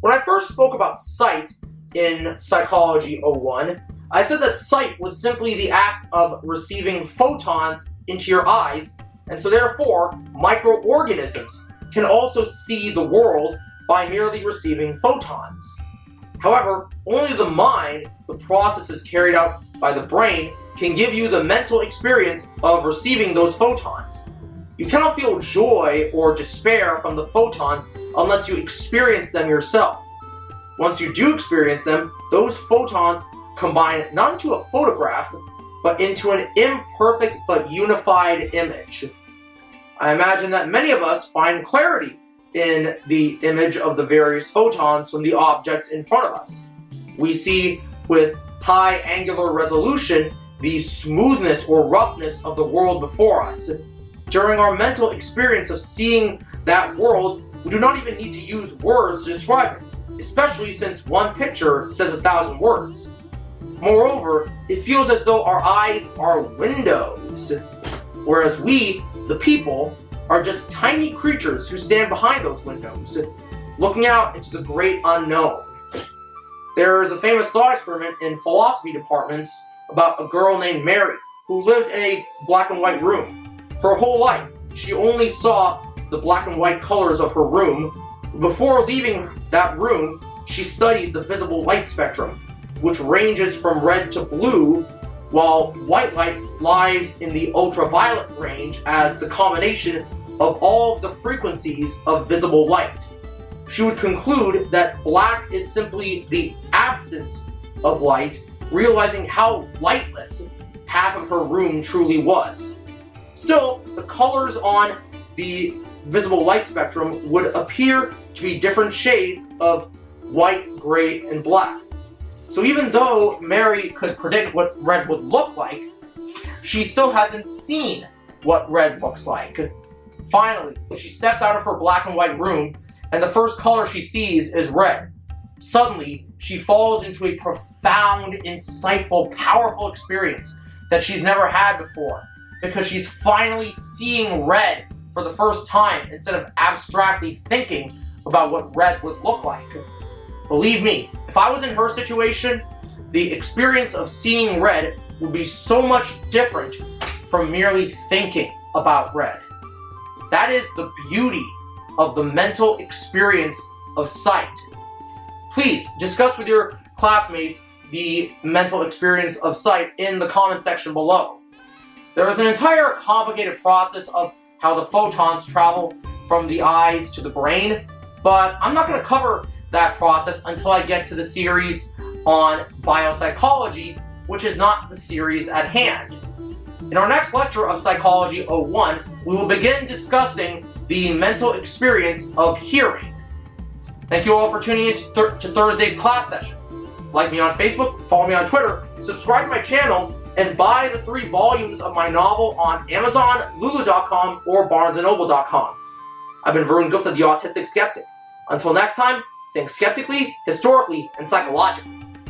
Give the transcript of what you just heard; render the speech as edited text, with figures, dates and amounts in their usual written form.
When I first spoke about sight in Psychology 01, I said that sight was simply the act of receiving photons into your eyes, and so therefore microorganisms can also see the world by merely receiving photons. However, only the mind, the processes carried out by the brain, can give you the mental experience of receiving those photons. You cannot feel joy or despair from the photons unless you experience them yourself. Once you do experience them, those photons combine not into a photograph, but into an imperfect but unified image. I imagine that many of us find clarity in the image of the various photons from the objects in front of us. We see with high angular resolution the smoothness or roughness of the world before us. During our mental experience of seeing that world, we do not even need to use words to describe it, especially since one picture says 1,000 words. Moreover, it feels as though our eyes are windows, whereas we, the people, are just tiny creatures who stand behind those windows, looking out into the great unknown. There is a famous thought experiment in philosophy departments about a girl named Mary who lived in a black and white room. Her whole life, she only saw the black and white colors of her room. Before leaving that room, she studied the visible light spectrum, which ranges from red to blue, while white light lies in the ultraviolet range as the combination of all of the frequencies of visible light. She would conclude that black is simply the absence of light, realizing how lightless half of her room truly was. Still, the colors on the visible light spectrum would appear to be different shades of white, gray, and black. So even though Mary could predict what red would look like, she still hasn't seen what red looks like. Finally, she steps out of her black and white room, and the first color she sees is red. Suddenly, she falls into a profound, insightful, powerful experience that she's never had before, because she's finally seeing red for the first time instead of abstractly thinking about what red would look like. Believe me, if I was in her situation, the experience of seeing red would be so much different from merely thinking about red. That is the beauty of the mental experience of sight. Please discuss with your classmates the mental experience of sight in the comment section below. There is an entire complicated process of how the photons travel from the eyes to the brain, but I'm not going to cover that process until I get to the series on biopsychology, which is not the series at hand. In our next lecture of Psychology 01, we will begin discussing the mental experience of hearing. Thank you all for tuning in to Thursday's class sessions. Like me on Facebook, follow me on Twitter, subscribe to my channel, and buy the 3 volumes of my novel on Amazon, Lulu.com, or BarnesandNoble.com. I've been Varun Gupta, the Autistic Skeptic. Until next time, think skeptically, historically, and psychologically.